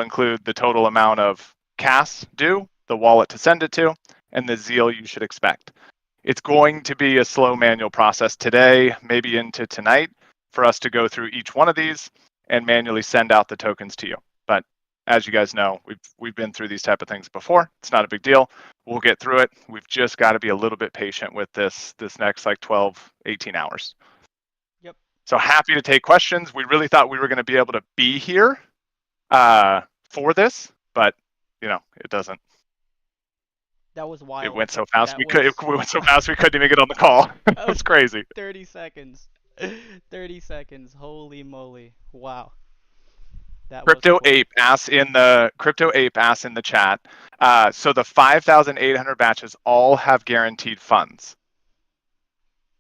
include the total amount of CAS due, the wallet to send it to, and the ZEAL you should expect. It's going to be a slow manual process today, maybe into tonight, for us to go through each one of these and manually send out the tokens to you. But as you guys know, we've been through these type of things before. It's not a big deal. We'll get through it. We've just got to be a little bit patient with this next like 12, 18 hours. Yep. So happy to take questions. We really thought we were going to be able to be here for this, but it doesn't. That was wild. It went so fast. It went so fast we couldn't even get on the call. It was crazy. 30 seconds. 30 seconds. Holy moly! Wow. Crypto Ape asks in the chat. So the 5,800 batches all have guaranteed funds.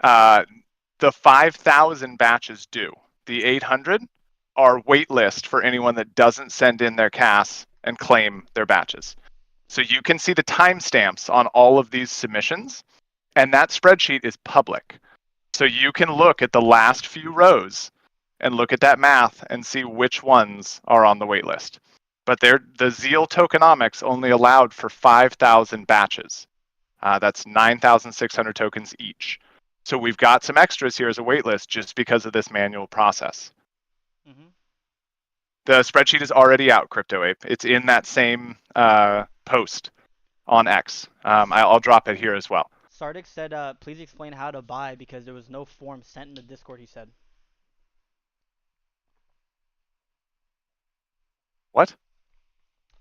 The 5,000 batches do. The 800 are waitlist for anyone that doesn't send in their CAS and claim their batches. So you can see the timestamps on all of these submissions, and that spreadsheet is public. So you can look at the last few rows and look at that math and see which ones are on the wait list. But the ZEAL tokenomics only allowed for 5,000 batches. That's 9,600 tokens each. So we've got some extras here as a wait list just because of this manual process. Mm-hmm. The spreadsheet is already out, Crypto Ape. It's in that same post on X. I'll drop it here as well. Sardik said, please explain how to buy because there was no form sent in the Discord, he said. What?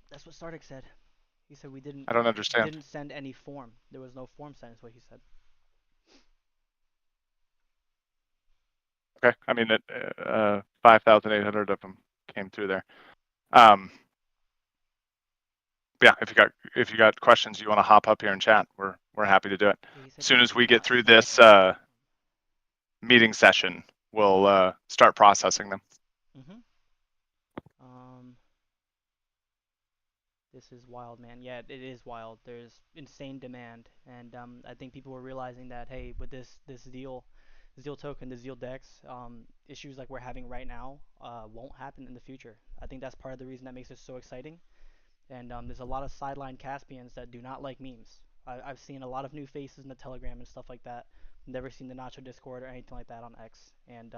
That's what Sardik said. He said we didn't. I don't understand. Didn't send any form. There was no form sent, is what he said. Okay, I mean, 5,800 of them came through there. Yeah, if you got questions, you want to hop up here and chat. We're happy to do it. As soon as we get through this meeting session, we'll start processing them. Mm-hmm. This is wild, man. Yeah, it is wild. There's insane demand, and I think people were realizing that, hey, with this ZEAL token, the ZEAL DEX, issues like we're having right now won't happen in the future. I think that's part of the reason that makes it so exciting. And there's a lot of sideline Caspians that do not like memes. I've seen a lot of new faces in the Telegram and stuff like that. Never seen the Nacho Discord or anything like that on X. And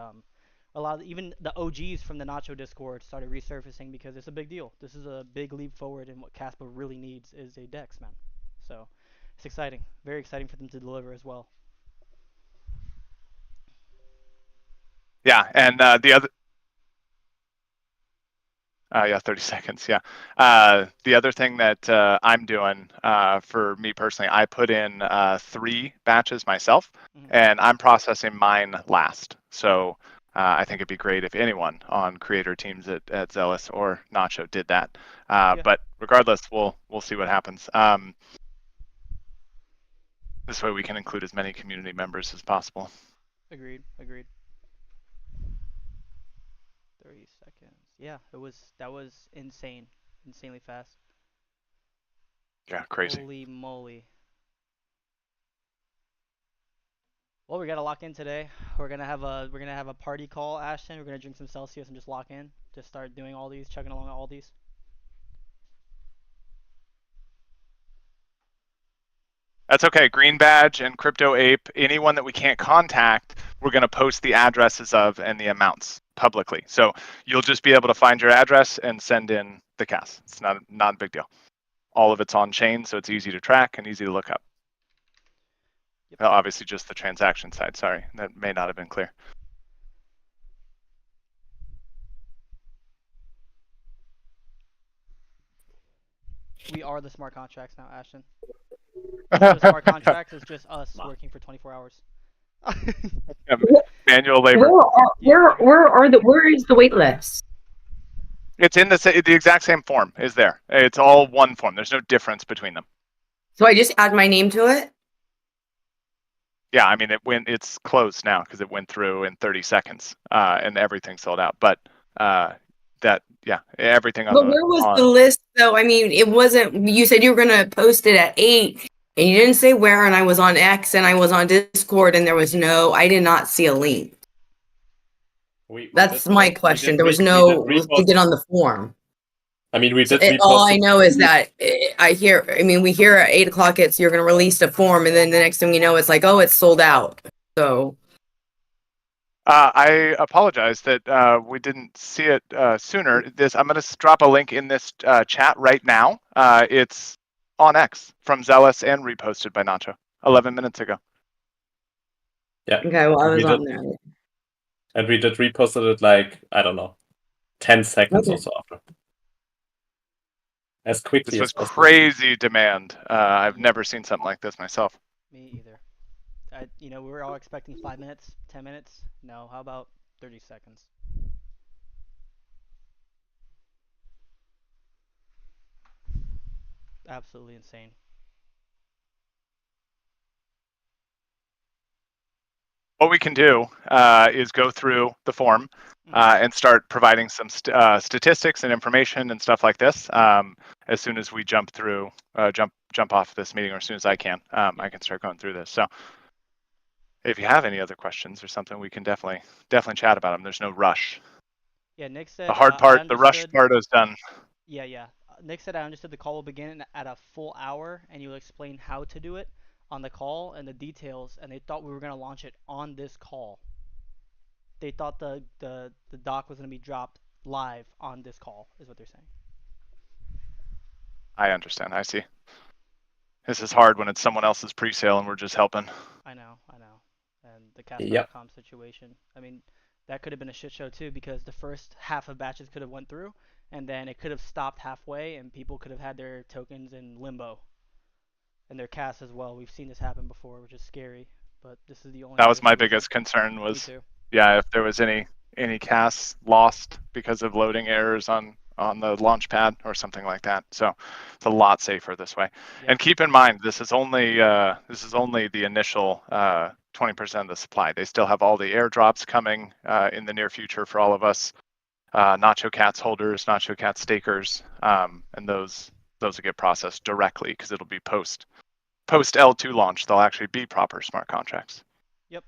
a lot of even the OGs from the Nacho Discord started resurfacing because it's a big deal. This is a big leap forward, and what Caspa really needs is a DEX, man. So it's exciting, very exciting for them to deliver as well. Yeah, and the other. 30 seconds. Yeah. The other thing that I'm doing for me personally, I put in 3 batches myself, and I'm processing mine last. So I think it'd be great if anyone on creator teams at Zealous or Nacho did that. Yeah. But regardless, we'll see what happens. This way we can include as many community members as possible. Agreed. 30 seconds. Yeah, that was insane. Insanely fast. Yeah, crazy. Holy moly. Well, we gotta lock in today. We're gonna have a party call, Ashton. We're gonna drink some Celsius and just lock in. Just start doing all these, chugging along all these. That's okay. Green Badge and Crypto Ape, anyone that we can't contact, we're going to post the addresses of and the amounts publicly. So you'll just be able to find your address and send in the CAS. It's not a big deal. All of it's on chain, so it's easy to track and easy to look up. Yep. Well, obviously just the transaction side. Sorry, that may not have been clear. We are the smart contracts now, Ashton. The smart contracts is just us working for 24 hours. Manual labor. Where is the wait list? It's in the exact same form is there. It's all one form. There's no difference between them. So I just add my name to it? Yeah, I mean it's closed now because it went through in 30 seconds and everything sold out. But everything on But where was the list though? I mean, it wasn't, you said you were gonna post it at 8 and you didn't say where, and I was on X and I was on Discord and I did not see a link. That's my question. There was no to get on the form. I mean, we did All repost I it. know is that we hear at 8 o'clock you're going to release the form, and then the next thing we know, it's like, oh, it's sold out. So I apologize that we didn't see it sooner. I'm going to drop a link in this chat right now. It's on X from Zealous and reposted by Nacho 11 minutes ago. Yeah. okay, well, I was on there. And we did reposted it like, I don't know, 10 seconds or so after. As quickly This was as possible. crazy demand. I've never seen something like this myself. Me either. We were all expecting 5 minutes, 10 minutes. No, how about 30 seconds? Absolutely insane. What we can do is go through the form and start providing some statistics and information and stuff like this. As soon as we jump off this meeting, or as soon as I can, I can start going through this. So, if you have any other questions or something, we can definitely chat about them. There's no rush. Yeah, Nick said The hard part, the rush part is done. Yeah. Nick said I understood the call will begin at a full hour, and you will explain how to do it on the call and the details. And they thought we were gonna launch it on this call. They thought the doc was gonna be dropped live on this call, is what they're saying. I understand. I see. This is hard when it's someone else's pre-sale and we're just helping. I know. And the Casper.com situation. I mean, that could have been a shit show too, because the first half of batches could have went through, and then it could have stopped halfway, and people could have had their tokens in limbo, and their casts as well. We've seen this happen before, which is scary. But this is the only. That was my biggest concern. Was yeah, if there was any casts lost because of loading errors on the launch pad or something like that. So it's a lot safer this way. Yeah. And keep in mind, this is only the initial 20% of the supply. They still have all the airdrops coming in the near future for all of us Nacho Cats holders, Nacho Cats stakers, and those will get processed directly because it'll be post L2 launch. They'll actually be proper smart contracts. Yep.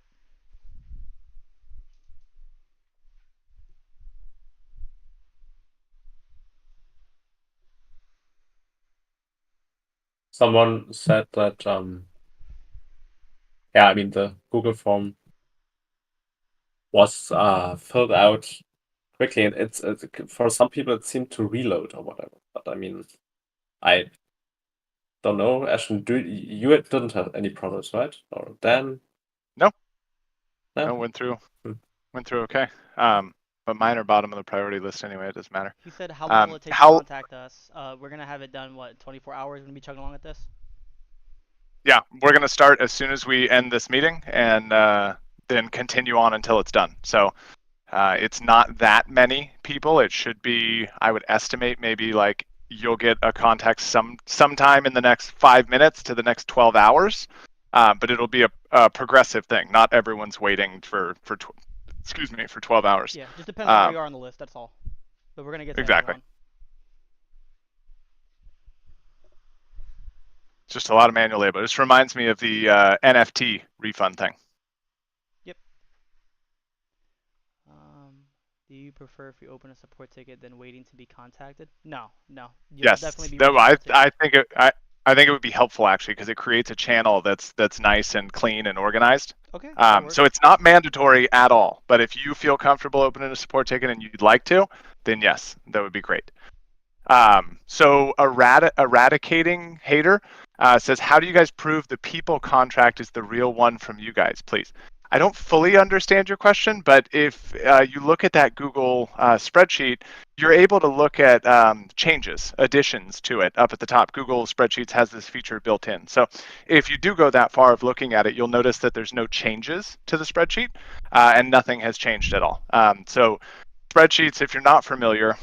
Someone said that, yeah, I mean, the Google form was filled out quickly, and it's for some people it seemed to reload or whatever. But I mean, I don't know. Ashton, you didn't have any problems, right? Or Dan? No. Went through okay. But mine are bottom of the priority list anyway. It doesn't matter. He said, how long will it take to contact us? We're gonna have it done. What, 24 hours? We're gonna be chugging along at this. Yeah, we're gonna start as soon as we end this meeting, and then continue on until it's done. So it's not that many people. It should be, I would estimate, maybe like you'll get a contact sometime in the next 5 minutes to the next 12 hours. But it'll be a progressive thing. Not everyone's waiting for 12 hours. Yeah, just depends on where you are on the list. That's all. But we're gonna get to exactly. everyone. It's just a lot of manual labor. This reminds me of the NFT refund thing. Yep. Do you prefer if you open a support ticket than waiting to be contacted? No. Yes. Definitely be I think it would be helpful actually, because it creates a channel that's nice and clean and organized. Okay. So it's not mandatory at all. But if you feel comfortable opening a support ticket and you'd like to, then yes, that would be great. So eradicating hater says, how do you guys prove the people contract is the real one from you guys, please? I don't fully understand your question, but if you look at that Google spreadsheet, you're able to look at changes, additions to it up at the top. Google Spreadsheets has this feature built in. So if you do go that far of looking at it, you'll notice that there's no changes to the spreadsheet and nothing has changed at all. So spreadsheets, if you're not familiar,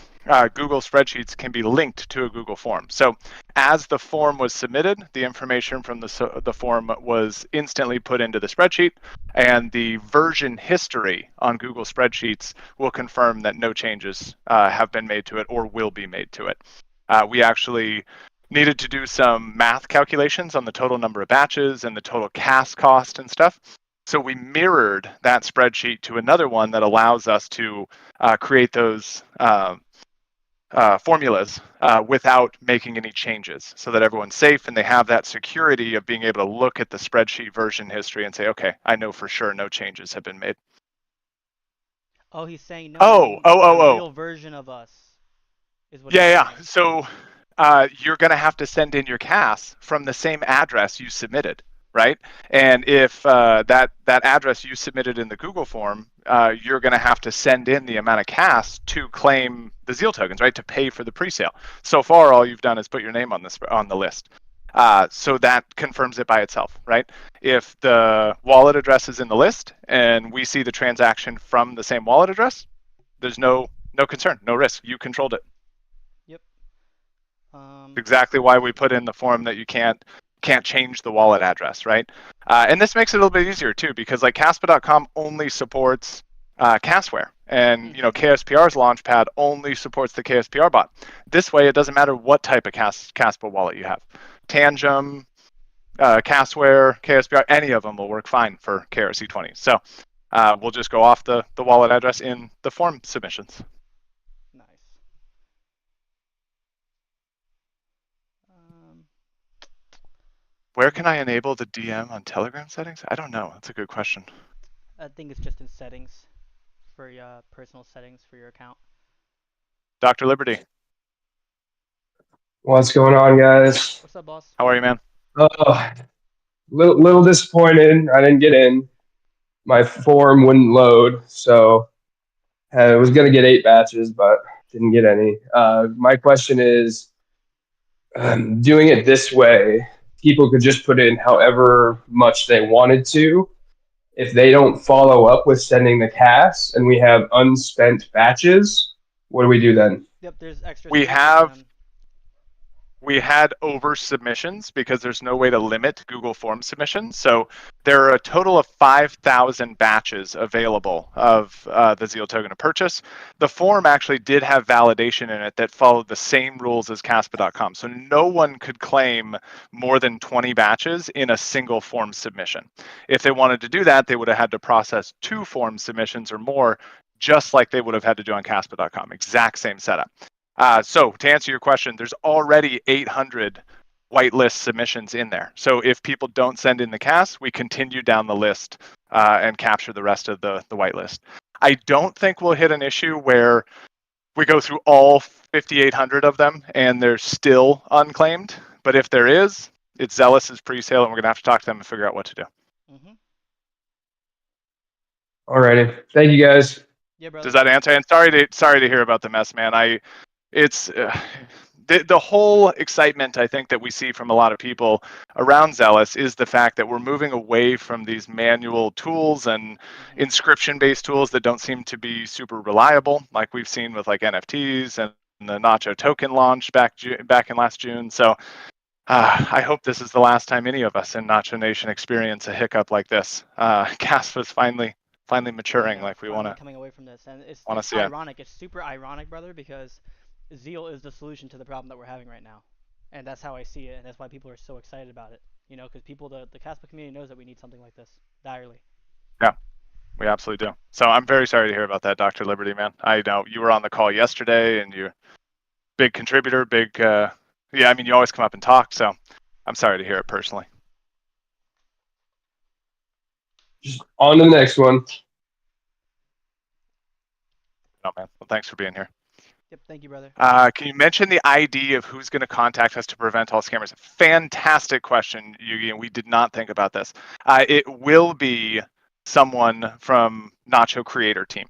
Google Spreadsheets can be linked to a Google form. So as the form was submitted, the information from the form was instantly put into the spreadsheet, and the version history on Google Spreadsheets will confirm that no changes have been made to it or will be made to it. We actually needed to do some math calculations on the total number of batches and the total cast cost and stuff. So we mirrored that spreadsheet to another one that allows us to create those formulas without making any changes, so that everyone's safe and they have that security of being able to look at the spreadsheet version history and say, okay, I know for sure no changes have been made. Oh, he's saying no. Oh. The real version of us is what Yeah. he's So saying. you're going to have to send in your CAS from the same address you submitted, right? And if that address you submitted in the Google form, you're going to have to send in the amount of CAS to claim the ZEAL tokens, right? To pay for the presale. So far, all you've done is put your name on the list. So that confirms it by itself, right? If the wallet address is in the list and we see the transaction from the same wallet address, there's no concern, no risk. You controlled it. Yep. Exactly why we put in the form that you can't change the wallet address, right? And this makes it a little bit easier too, because like Caspa.com only supports Casware, and KSPR's Launchpad only supports the KSPR bot. This way, it doesn't matter what type of Caspa wallet you have. Tangem, Casware, KSPR, any of them will work fine for KRC20. So we'll just go off the wallet address in the form submissions. Nice. Where can I enable the DM on Telegram settings? I don't know. That's a good question. I think it's just in settings for your personal settings for your account. Dr. Liberty. What's going on, guys? What's up, boss? How are you, man? Oh, little disappointed. I didn't get in. My form wouldn't load, so I was gonna get 8 batches, but didn't get any. My question is, doing it this way, people could just put in however much they wanted to. If they don't follow up with sending the CAS and we have unspent batches, what do we do then? Yep, there's extra. We had over submissions because there's no way to limit Google Form submissions. So there are a total of 5,000 batches available of the ZEAL token to purchase. The form actually did have validation in it that followed the same rules as Caspa.com. So no one could claim more than 20 batches in a single form submission. If they wanted to do that, they would have had to process 2 form submissions or more, just like they would have had to do on Caspa.com. Exact same setup. So to answer your question, there's already 800 whitelist submissions in there. So if people don't send in the CAS, we continue down the list and capture the rest of the whitelist. I don't think we'll hit an issue where we go through all 5,800 of them and they're still unclaimed. But if there is, it's Zealous's presale, and we're gonna have to talk to them and figure out what to do. Alrighty, thank you guys. Yeah, brother. Does that answer? And sorry to hear about the mess, man. It's the whole excitement I think that we see from a lot of people around Zealous is the fact that we're moving away from these manual tools and inscription-based tools that don't seem to be super reliable, like we've seen with like NFTs and the Nacho token launch back in last June. So I hope this is the last time any of us in Nacho Nation experience a hiccup like this. Caspa's finally maturing, like we want to coming away from this, and it's see ironic. It's super ironic, brother, because ZEAL is the solution to the problem that we're having right now, and that's how I see it, and that's why people are so excited about it. You know, because the Caspa community knows that we need something like this direly. Yeah, we absolutely do. So I'm very sorry to hear about that, Dr. Liberty, man. I know you were on the call yesterday, and you're big contributor, yeah. I mean, you always come up and talk, so I'm sorry to hear it personally. Just on to the next one. No, man. Well, thanks for being here. Yep, thank you, brother. Can you mention the ID of who's going to contact us to prevent all scammers? Fantastic question, Yugi, and we did not think about this. It will be someone from Nacho Creator Team.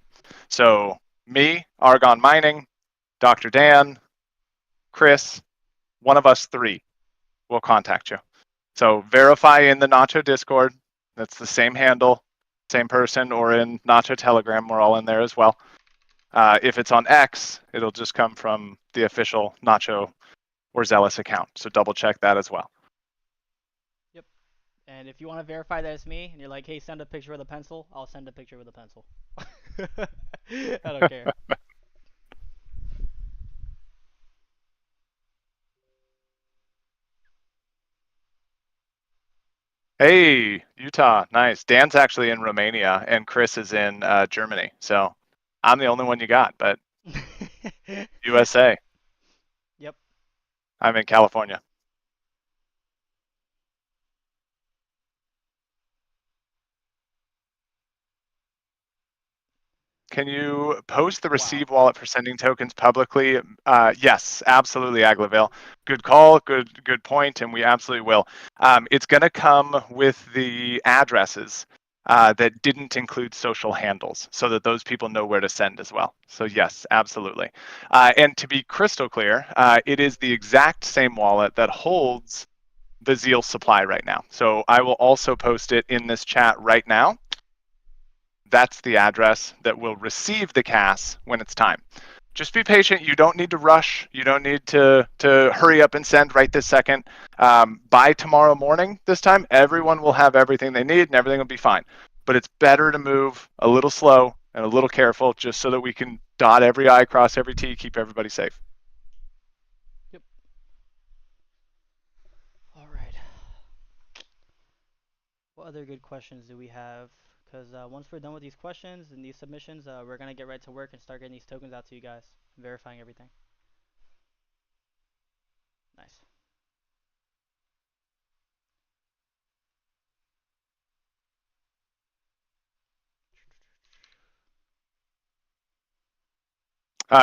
So me, Argon Mining, Dr. Dan, Chris, one of us 3 will contact you. So verify in the Nacho Discord. That's the same handle, same person, or in Nacho Telegram. We're all in there as well. If it's on X, it'll just come from the official Nacho or Zealous account. So double check that as well. Yep. And if you want to verify that it's me, and you're like, hey, send a picture with a pencil, I'll send a picture with a pencil. I don't care. Hey, Utah, nice. Dan's actually in Romania, and Chris is in Germany. So I'm the only one you got, but USA. I'm in California. Can you post the receive wallet for sending tokens publicly? Yes, absolutely, Aglavale. Good call, good point, and we absolutely will. It's going to come with the addresses that didn't include social handles, so that those people know where to send as well. So yes, absolutely. And to be crystal clear, it is the exact same wallet that holds the ZEAL supply right now. So I will also post it in this chat right now. That's the address that will receive the CAS when it's time. Just be patient. You don't need to rush. You don't need to hurry up and send right this second. By tomorrow morning, this time, everyone will have everything they need and everything will be fine. But it's better to move a little slow and a little careful just so that we can dot every I, cross every T, keep everybody safe. Yep. All right. What other good questions do we have? Because once we're done with these questions and these submissions, we're going to get right to work and start getting these tokens out to you guys, verifying everything. Nice.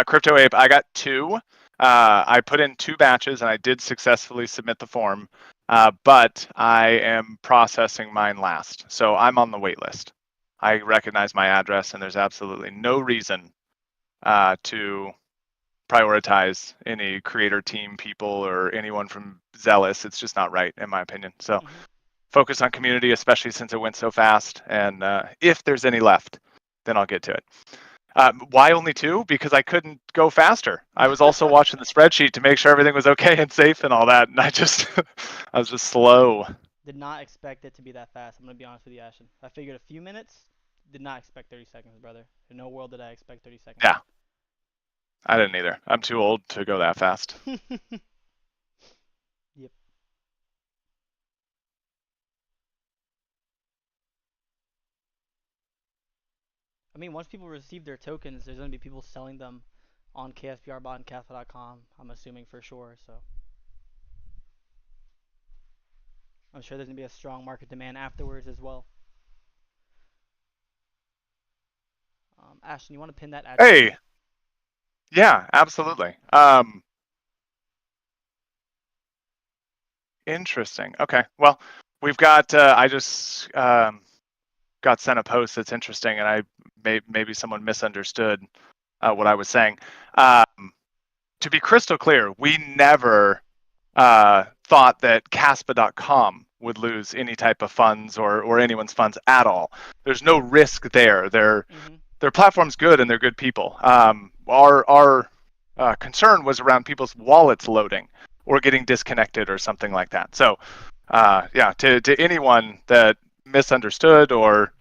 Crypto Ape, I got 2. I put in 2 batches and I did successfully submit the form, but I am processing mine last. So I'm on the wait list. I recognize my address and there's absolutely no reason to prioritize any creator team people or anyone from Zealous. It's just not right, in my opinion. So focus on community, especially since it went so fast. And if there's any left, then I'll get to it. Why only 2? Because I couldn't go faster. I was also watching the spreadsheet to make sure everything was okay and safe and all that, and I was just slow. Did not expect it to be that fast. I'm gonna be honest with you, Ashton. I figured a few minutes. Did not expect 30 seconds, brother. In no world did I expect 30 seconds. Yeah, I didn't either. I'm too old to go that fast. Yep. I mean, once people receive their tokens, there's gonna be people selling them on KSPRbot and Kappa.com. I'm assuming for sure. So I'm sure there's gonna be a strong market demand afterwards as well. Ashton, you want to pin that address? Hey, yeah, absolutely. Interesting. Okay, well, we've got. I just got sent a post that's interesting, and maybe someone misunderstood what I was saying. To be crystal clear, we never thought that Caspa.com would lose any type of funds or anyone's funds at all. There's no risk there. Their platform's good and they're good people. Our concern was around people's wallets loading or getting disconnected or something like that. So yeah, to anyone that misunderstood or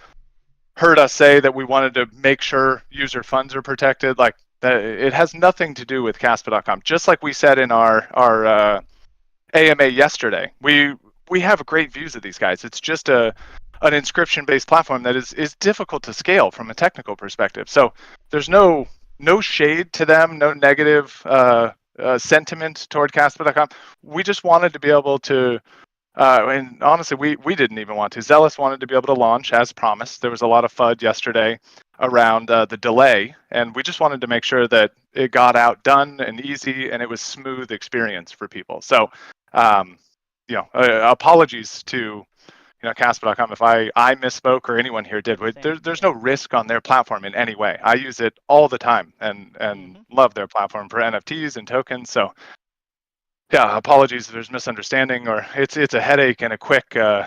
heard us say that we wanted to make sure user funds are protected, like that, it has nothing to do with Caspa.com. Just like we said in our AMA yesterday, we have great views of these guys. It's just an inscription based platform that is difficult to scale from a technical perspective. So there's no shade to them, no negative sentiment toward Caspa.com. We just wanted to be able to and honestly, we didn't even want to. Zealous wanted to be able to launch as promised. There was a lot of FUD yesterday around the delay, and we just wanted to make sure that it got out done and easy, and it was smooth experience for people. So, apologies to Casper.com if I misspoke or anyone here did. There's no risk on their platform in any way. I use it all the time and love their platform for NFTs and tokens. So yeah, apologies if there's misunderstanding or it's a headache and a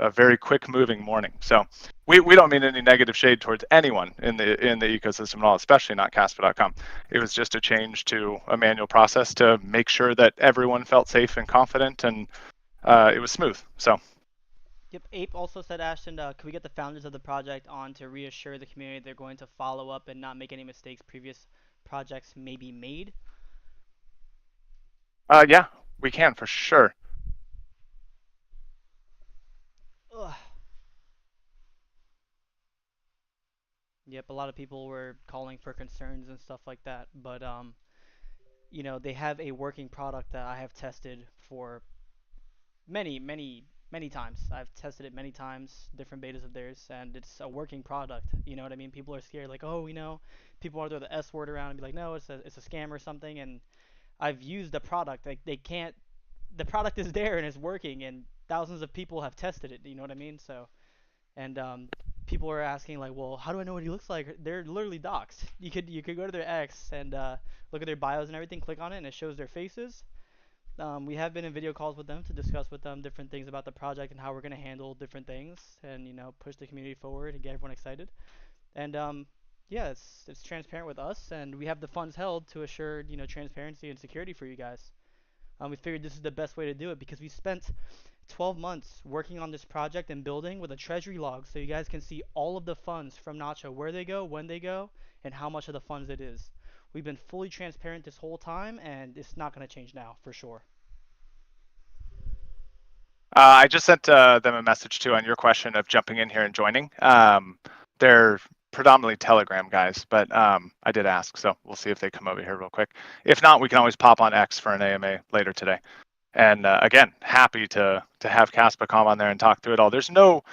very quick moving morning. So we don't mean any negative shade towards anyone in the ecosystem at all, especially not Casper.com. It was just a change to a manual process to make sure that everyone felt safe and confident, and it was smooth. So. Yep. Ape also said, Ashton, could we get the founders of the project on to reassure the community they're going to follow up and not make any mistakes previous projects may be made? Yeah, we can for sure. Ugh. Yep, a lot of people were calling for concerns and stuff like that, but they have a working product that I have tested for many times. I've tested it many times, different betas of theirs, and it's a working product. You know what I mean? People are scared, like, oh, people want to throw the S word around and be like, no, it's a scam or something. And I've used the product. Like they can't. The product is there and it's working, and thousands of people have tested it. You know what I mean? So, and people are asking like, well, how do I know what he looks like? They're literally doxed. You could go to their X and look at their bios and everything, click on it, and it shows their faces. We have been in video calls with them to discuss with them different things about the project and how we're going to handle different things and push the community forward and get everyone excited. And yeah, it's transparent with us, and we have the funds held to assure transparency and security for you guys. We figured this is the best way to do it because we spent 12 months working on this project and building with a treasury log, so you guys can see all of the funds from Nacho, where they go, when they go, and how much of the funds it is. We've been fully transparent this whole time, and it's not going to change now, for sure. I just sent them a message too on your question of jumping in here and joining. They're predominantly Telegram guys, but I did ask, so we'll see if they come over here real quick. If not, we can always pop on X for an AMA later today. And again, happy to have Caspacom on there and talk through it all. There's no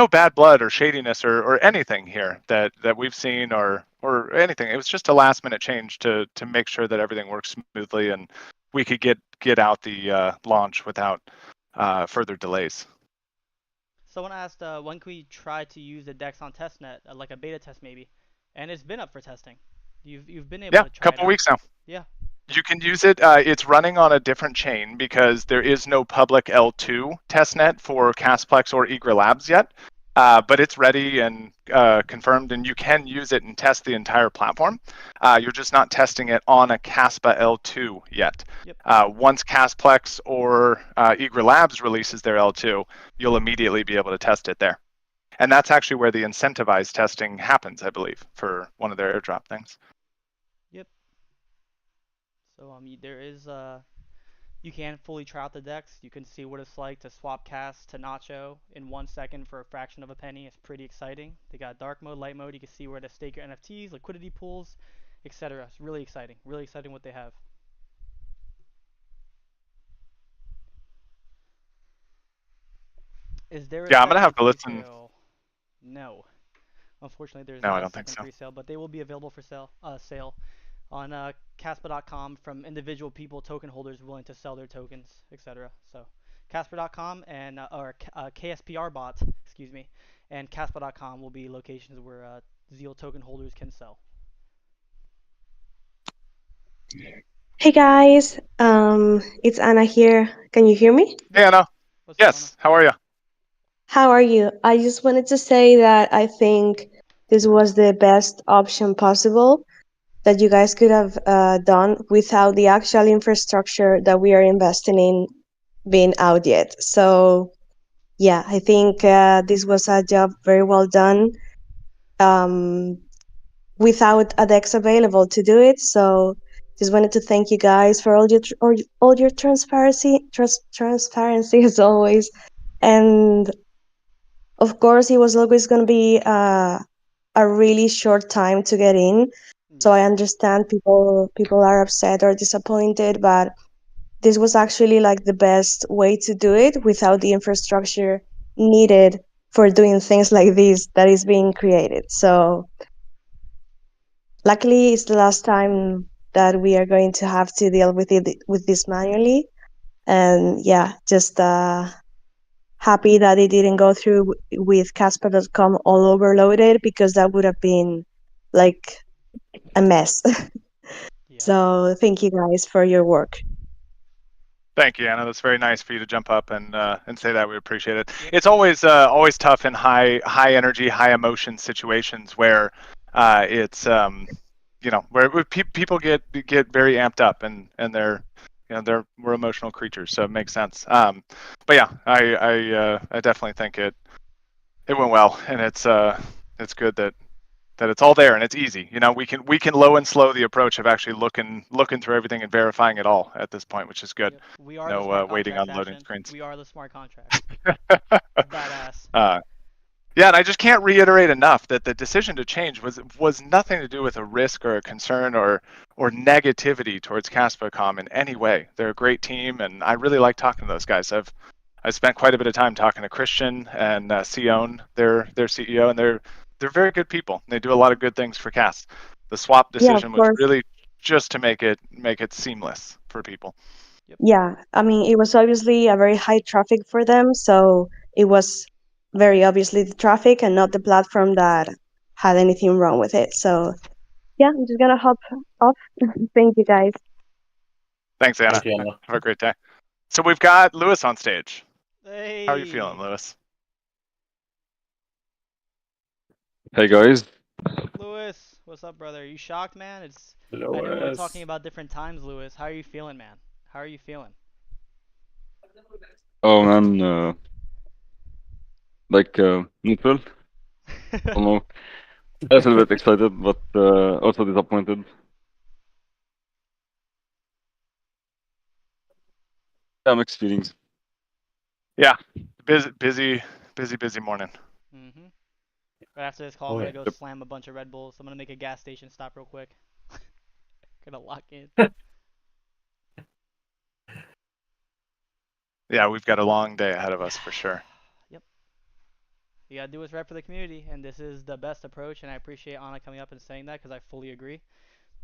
bad blood or shadiness or anything here that we've seen or anything. It was just a last minute change to make sure that everything works smoothly and we could get out the launch without further delays. Someone asked, when can we try to use the Dex on testnet, like a beta test maybe? And it's been up for testing. You've been able to try it. Yeah, a couple weeks now. Yeah. You can use it. It's running on a different chain because there is no public L2 testnet for Casplex or Eager Labs yet. But it's ready and confirmed, and you can use it and test the entire platform. You're just not testing it on a Caspa L2 yet. Yep. Once Casplex or Eager Labs releases their L2, you'll immediately be able to test it there. And that's actually where the incentivized testing happens, I believe, for one of their airdrop things. Yep. So there is you can fully try out the Dex. You can see what it's like to swap cast to Nacho in 1 second for a fraction of a penny. It's pretty exciting. They got dark mode, light mode. You can see where to stake your NFTs, liquidity pools, etc. It's really exciting. Really exciting what they have. Is there a Yeah, I'm gonna have to second listen. presale? No. Unfortunately, there's No, not I a don't think second so. presale, but they will be available for sale on Casper.com from individual people, token holders willing to sell their tokens, etc. So Casper.com and KSPR bot, excuse me, and Casper.com will be locations where ZEAL token holders can sell. Hey guys, it's Anna here. Can you hear me? Hey, Anna. What's up, Yes. How are you? How are you? I just wanted to say that I think this was the best option possible that you guys could have done without the actual infrastructure that we are investing in being out yet. So yeah, I think this was a job very well done without a DEX available to do it. So just wanted to thank you guys for all your transparency as always. And of course, it was always going to be a really short time to get in. So I understand people are upset or disappointed, but this was actually like the best way to do it without the infrastructure needed for doing things like this that is being created. So luckily, it's the last time that we are going to have to deal with this manually. And yeah, just happy that it didn't go through with Casper.com all overloaded, because that would have been like a mess. Yeah. So thank you guys for your work. Thank you, Anna. That's very nice for you to jump up and say that. We appreciate it. Yep. It's always tough in high energy, high emotion situations where it's where people get very amped up and they're we're emotional creatures, so it makes sense. But yeah, I definitely think it went well, and it's good that it's all there and it's easy. We can low and slow the approach of actually looking through everything and verifying it all at this point, which is good. Yep. We are the smart Waiting contract, on loading Ashton. screens. We are the smart contract. Badass. Yeah, and I just can't reiterate enough that the decision to change was nothing to do with a risk or a concern or negativity towards Caspa.com in any way. They're a great team, and I really like talking to those guys. I've spent quite a bit of time talking to Christian and Sion, their CEO, and they're very good people. They do a lot of good things for Cast. The swap Yeah, of decision was course. really just to make it seamless for people. Yeah, I mean, it was obviously a very high traffic for them, so it was very obviously the traffic and not the platform that had anything wrong with it. So, yeah, I'm just gonna hop off. Thank you, guys. Thanks, Anna. Thank you, Anna. Have a great day. So we've got Lewis on stage. Hey. How are you feeling, Lewis? Hey guys. Lewis, what's up, brother? Are you shocked, man? I know we were Lewis. talking about different times, Lewis. How are you feeling, man? How are you feeling? Oh man, neutral. Don't know. I was a little bit excited, but also disappointed. Yeah, mixed feelings. Yeah, busy morning. Mhm. Right after this call, I'm gonna go slam a bunch of Red Bulls. I'm gonna make a gas station stop real quick. Gonna lock in. Yeah, we've got a long day ahead of us for sure. Yep. You gotta do what's right for the community, and this is the best approach. And I appreciate Anna coming up and saying that because I fully agree.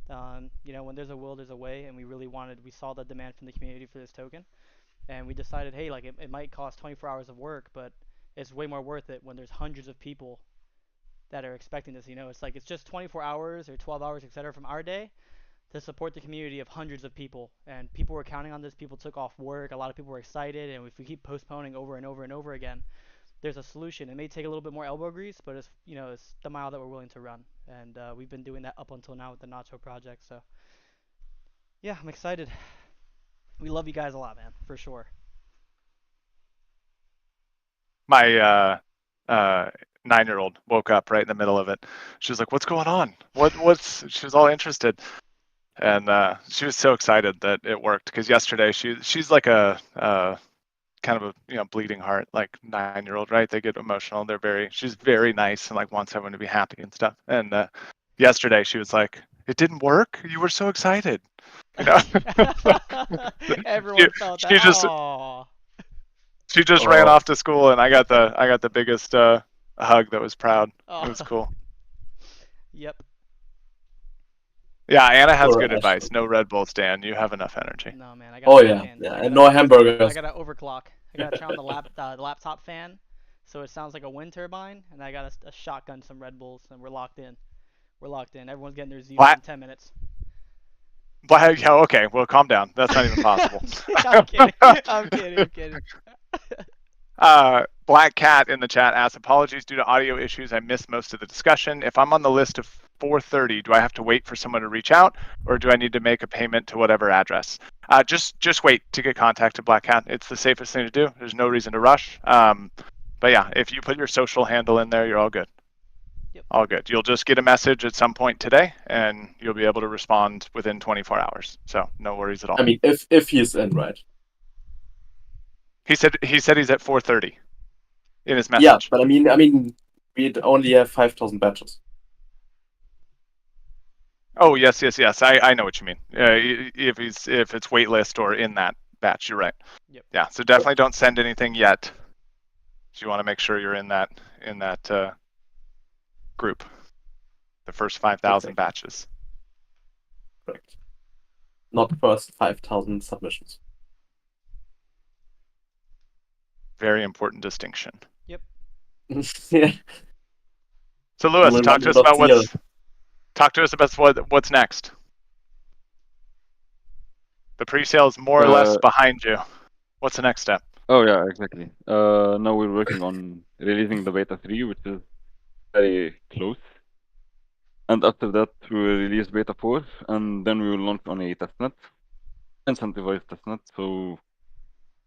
You know, when there's a will, there's a way, and we saw the demand from the community for this token, and we decided, hey, like it might cost 24 hours of work, but it's way more worth it when there's hundreds of people that are expecting this. You know, it's like it's just 24 hours or 12 hours, etc., from our day to support the community of hundreds of people, and people were counting on this. People took off work. A lot of people were excited, and if we keep postponing over and over and over again, there's a solution. It may take a little bit more elbow grease, but it's the mile that we're willing to run, and we've been doing that up until now with the Nacho project. So yeah, I'm excited. We love you guys a lot, man, for sure. My 9-year-old woke up right in the middle of it. She was like, "What's going on? What's?" She was all interested, and she was so excited that it worked because yesterday she's like a kind of a bleeding heart, like 9-year-old, right? They get emotional. She's very nice and like wants everyone to be happy and stuff. And yesterday she was like, "It didn't work. You were so excited." You know? Everyone felt that. Aww. She just ran off to school, and I got the biggest hug that was proud. It was cool. Yep. Yeah, Anna has good advice. No Red Bull, Stan. You have enough energy. No, man. I got and no hamburgers. I gotta overclock. I gotta turn on the laptop fan, so it sounds like a wind turbine, and I gotta shotgun some Red Bulls, and we're locked in. We're locked in. Everyone's getting their ZEAL in 10 minutes. Well, yeah, okay. Well, calm down. That's not even possible. I'm kidding. I'm kidding. Black Cat in the chat asks, apologies due to audio issues. I missed most of the discussion. If I'm on the list of 4:30, do I have to wait for someone to reach out, or do I need to make a payment to whatever address? Just wait to get contacted, Black Cat. It's the safest thing to do. There's no reason to rush. But yeah, if you put your social handle in there, you're all good. Yep. All good. You'll just get a message at some point today, and you'll be able to respond within 24 hours. So no worries at all. I mean, if he's in, right? He said he's at 4:30 in his message. Yeah, but I mean, we'd only have 5,000 batches. Oh yes. I know what you mean. If it's waitlist or in that batch, you're right. Yep. Yeah. So definitely don't send anything yet. You want to make sure you're in that group. The first 5,000 batches. Correct. Not first 5,000 submissions. Very important distinction. Yep. Yeah. So Lewis, talk to us about what's next. The pre-sale is more or less behind you. What's the next step? Oh yeah, exactly. Now we're working on releasing the beta 3, which is very close. And after that, we will release beta 4, and then we will launch on a testnet, incentivized testnet. So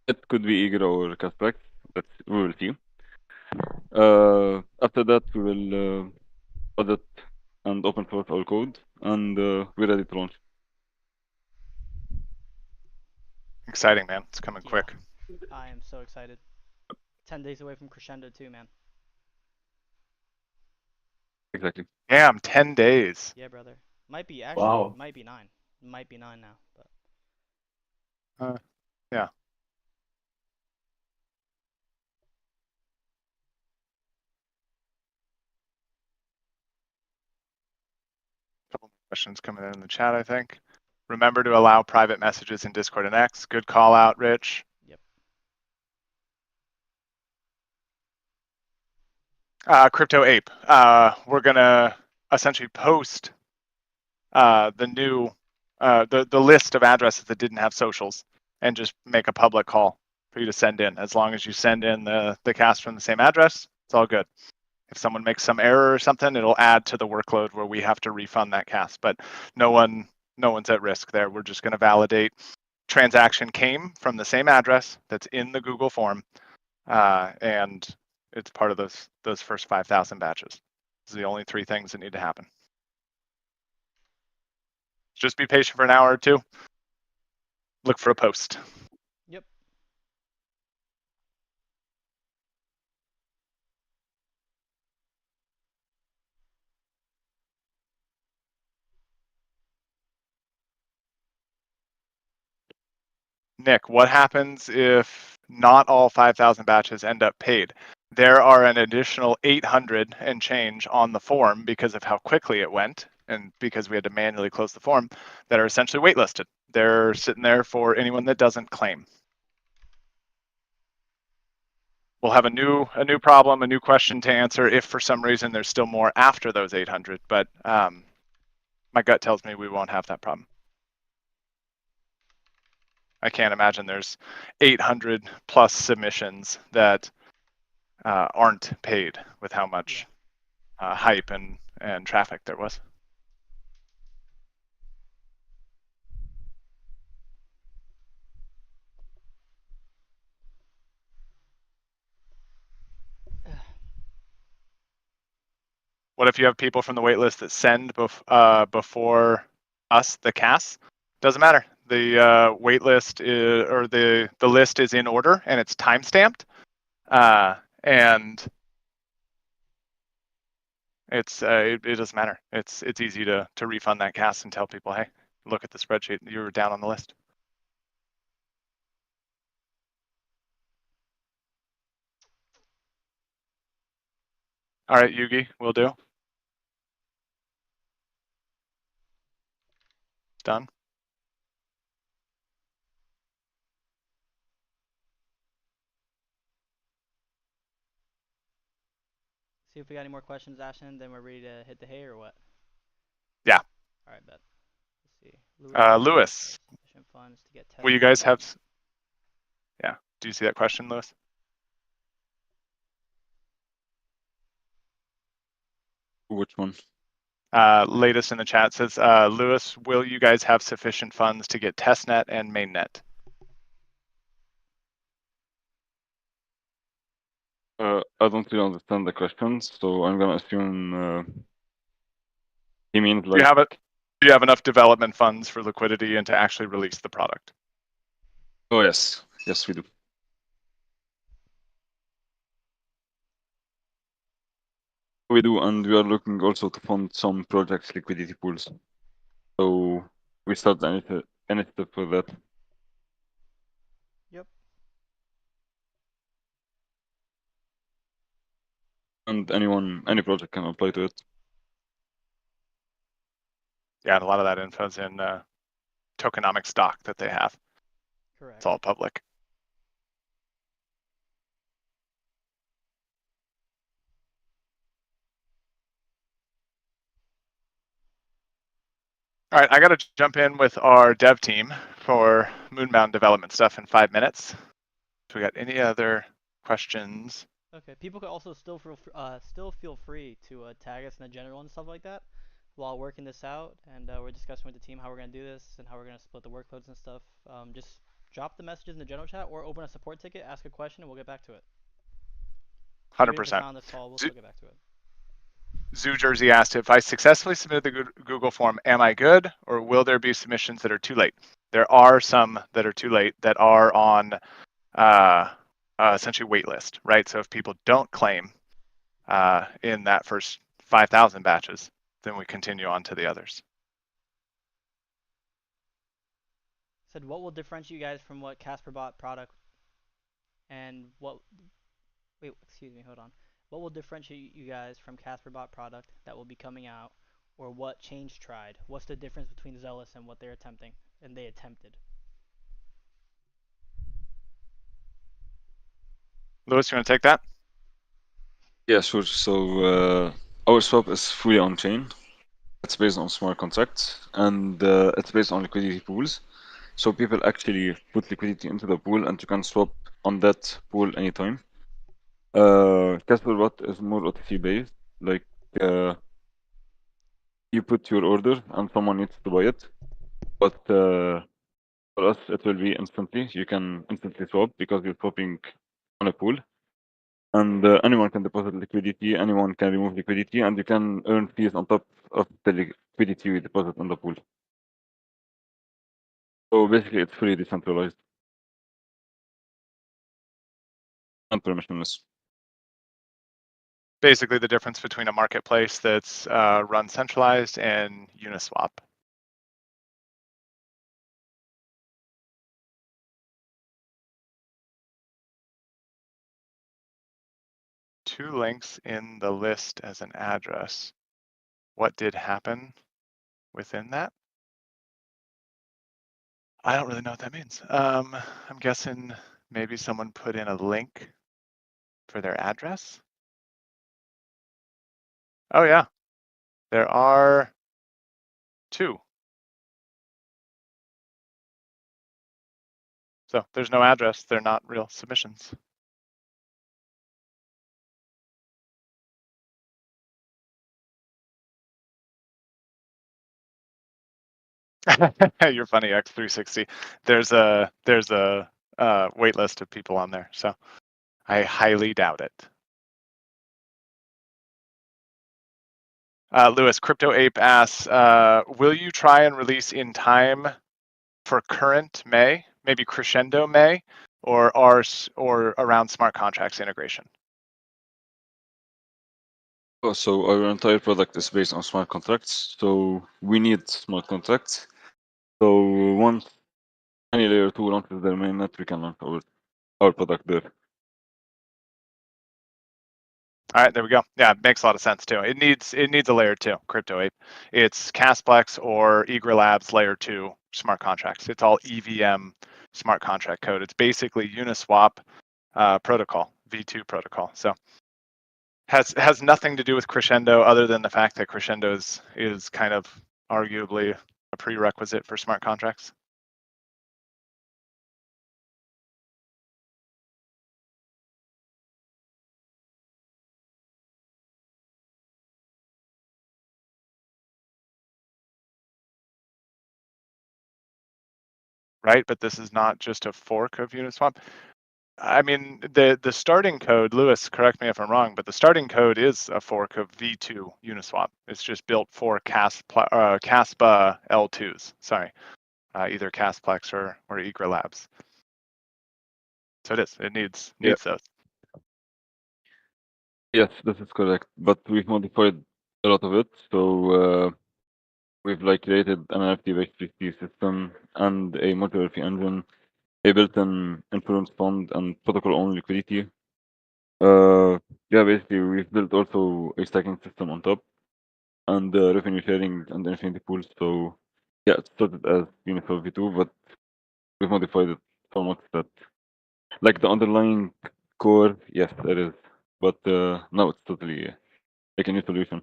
it could be Eager or Casprex, but we will see. After that, we will audit and open source our code, and we're ready to launch. Exciting, man. It's coming quick. I am so excited. 10 days away from Crescendo too, man. Exactly. Damn, 10 days. Yeah, brother. Might be actually. Wow. Might be 9. Might be 9 now. But Yeah. Couple questions coming in the chat, I think. Remember to allow private messages in Discord and X. Good call out, Rich. Yep. Crypto Ape. We're gonna essentially post the new the list of addresses that didn't have socials and just make a public call for you to send in. As long as you send in the cast from the same address, it's all good. If someone makes some error or something, it'll add to the workload where we have to refund that cast. But no one's at risk there. We're just going to validate transaction came from the same address that's in the Google form, and it's part of those first 5,000 batches. These are the only 3 things that need to happen. Just be patient for an hour or 2. Look for a post. Yep. Nick, what happens if not all 5,000 batches end up paid? There are an additional 800 and change on the form because of how quickly it went and because we had to manually close the form that are essentially waitlisted. They're sitting there for anyone that doesn't claim. We'll have a new problem, a new question to answer if for some reason there's still more after those 800, but my gut tells me we won't have that problem. I can't imagine there's 800 plus submissions that aren't paid with how much hype and traffic there was. What if you have people from the waitlist that send before us, the casts? Doesn't matter. The waitlist or the list is in order and it's time stamped, and it doesn't matter. It's easy to refund that cast and tell people, hey, look at the spreadsheet. You were down on the list. All right, Yugi, we'll do. Done. See if we got any more questions, Ashton. Then we're ready to hit the hay or what? Yeah. All right, bet. Let's see. Lewis, Sufficient funds to get will you guys have? Yeah. Do you see that question, Lewis? Which one? Latest in the chat says, Lewis, will you guys have sufficient funds to get testnet and mainnet? I don't really understand the question, so I'm gonna assume he means like. Do you have enough development funds for liquidity and to actually release the product? Oh yes, yes we do. We do, and we are looking also to fund some projects' liquidity pools. So we start any step for that. Yep. And any project can apply to it. Yeah, and a lot of that info's in tokenomic stock that they have. Correct. It's all public. All right, I got to jump in with our dev team for Moonbound development stuff in 5 minutes. So we got any other questions? Okay. People could also still feel free to tag us in the general and stuff like that while working this out, and we're discussing with the team how we're gonna do this and how we're gonna split the workloads and stuff. Just drop the messages in the general chat or open a support ticket, ask a question, and we'll get back to it. 100%. Even if it's not on this call, we'll still get back to it. Zoo Jersey asked, if I successfully submitted the Google form, am I good, or will there be submissions that are too late? There are some that are too late that are on essentially waitlist, right? So if people don't claim in that first 5,000 batches, then we continue on to the others. Said, what will differentiate you guys from what Casper bought product and what? Wait, excuse me, hold on. What will differentiate you guys from Casper bought product that will be coming out, or what Change tried? What's the difference between Zealous and what they're attempting and they attempted? Lewis, you want to take that? Yeah, sure. So our swap is fully on chain. It's based on smart contracts and it's based on liquidity pools. So people actually put liquidity into the pool and you can swap on that pool anytime. Casper is more OTC based. Like you put your order and someone needs to buy it. But for us, it will be instantly. You can instantly swap because you're swapping on a pool. And anyone can deposit liquidity, anyone can remove liquidity, and you can earn fees on top of the liquidity you deposit on the pool. So basically, it's fully decentralized and permissionless. Basically, the difference between a marketplace that's run centralized and Uniswap. Two links in the list as an address. What did happen within that? I don't really know what that means. I'm guessing maybe someone put in a link for their address. Oh yeah, there are two. So there's no address. They're not real submissions. You're funny, X360. There's a wait list of people on there, so I highly doubt it. Lewis, Crypto Ape asks, will you try and release in time for current May, maybe crescendo May, or around smart contracts integration? So our entire product is based on smart contracts. So we need smart contracts. So once any layer 2 launches their mainnet, we can launch our product there. All right, there we go. Yeah, it makes a lot of sense too. It needs a layer 2, Crypto Ape. It's Casplex or Eager Labs layer 2 smart contracts. It's all EVM smart contract code. It's basically Uniswap protocol, V2 protocol. So has nothing to do with Crescendo other than the fact that Crescendo is kind of arguably a prerequisite for smart contracts. Right, but this is not just a fork of Uniswap. I mean, the starting code, Lewis, correct me if I'm wrong, but the starting code is a fork of V2 Uniswap. It's just built for Caspa L2s. Sorry, either Casplex or Eager Labs. So it needs those. Yes, this is correct. But we've modified a lot of it. So we've created an NFT-based fee system and a modular fee engine, a built-in influence fund, and protocol-only liquidity. Basically, we've built also a stacking system on top and revenue sharing and infinity pools. So yeah, it started as Unified V2, but we've modified it so much that the underlying core, yes, it is. But now it's totally a new solution.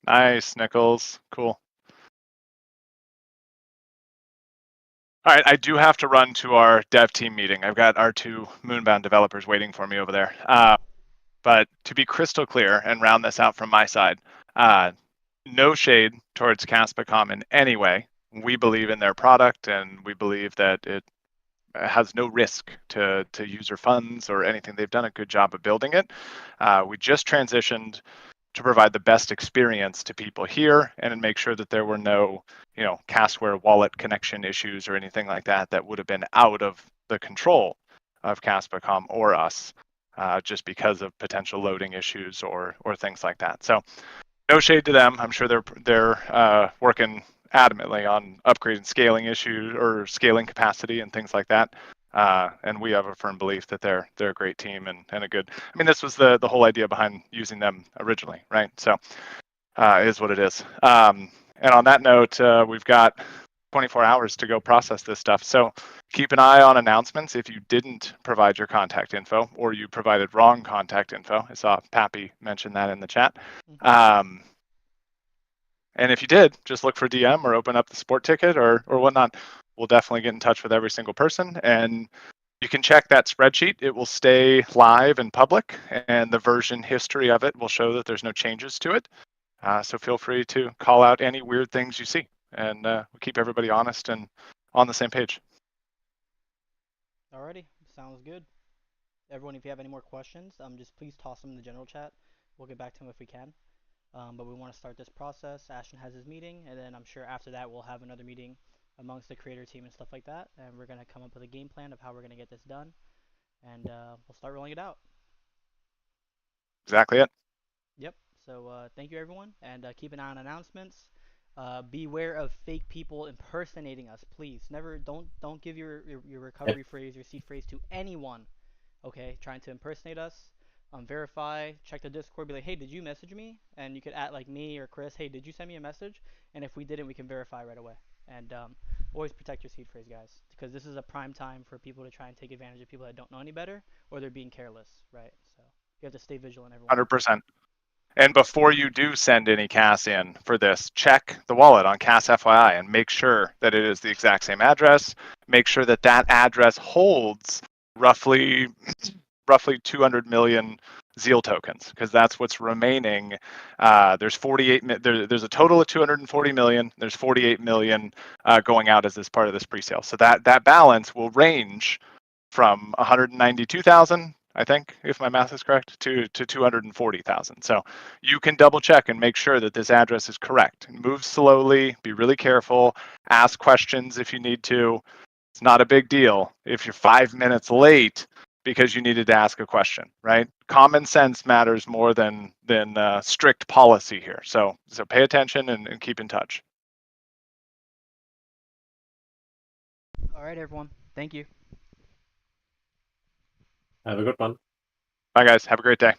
Nice, Nichols. Cool. All right, I do have to run to our dev team meeting. I've got our 2 Moonbound developers waiting for me over there. But to be crystal clear and round this out from my side, no shade towards Caspicom in any way. We believe in their product and we believe that it has no risk to user funds or anything. They've done a good job of building it. We just transitioned to provide the best experience to people here and make sure that there were no, Castware wallet connection issues or anything like that that would have been out of the control of Caspicom or us, just because of potential loading issues or things like that. So no shade to them. I'm sure they're working adamantly on upgrading scaling issues or scaling capacity and things like that. And we have a firm belief that they're a great team and a good. I mean, this was the whole idea behind using them originally, right? So it is what it is. And on that note, we've got 24 hours to go process this stuff. So keep an eye on announcements if you didn't provide your contact info or you provided wrong contact info. I saw Pappy mention that in the chat. And if you did, just look for DM or open up the support ticket or whatnot. We'll definitely get in touch with every single person. And you can check that spreadsheet. It will stay live and public, and the version history of it will show that there's no changes to it. So feel free to call out any weird things you see, and we'll keep everybody honest and on the same page. Alrighty, sounds good. Everyone, if you have any more questions, just please toss them in the general chat. We'll get back to them if we can. But we want to start this process. Ashton has his meeting, and then I'm sure after that we'll have another meeting amongst the creator team and stuff like that, and we're gonna come up with a game plan of how we're gonna get this done, and we'll start rolling it out. Exactly it. Yep. So thank you everyone, and keep an eye on announcements. Beware of fake people impersonating us, please. Don't give your recovery phrase, your seed phrase to anyone. Okay, trying to impersonate us. Verify, check the Discord, be like, hey, did you message me? And you could add like me or Chris, hey, did you send me a message? And if we didn't, we can verify right away. And always protect your seed phrase, guys, because this is a prime time for people to try and take advantage of people that don't know any better or they're being careless, right? So you have to stay vigilant, everyone. 100%. And before you do send any CAS in for this, check the wallet on CAS FYI and make sure that it is the exact same address. Make sure that that address holds roughly 200 million ZEAL tokens, because that's what's remaining. There's a total of 240 million. There's 48 million going out as this part of this pre-sale. So that balance will range from 192,000, I think, if my math is correct, to 240,000. So you can double check and make sure that this address is correct. Move slowly, be really careful, ask questions if you need to. It's not a big deal if you're 5 minutes late because you needed to ask a question, right? Common sense matters more than strict policy here. So pay attention and keep in touch. All right, everyone. Thank you. Have a good one. Bye, guys. Have a great day.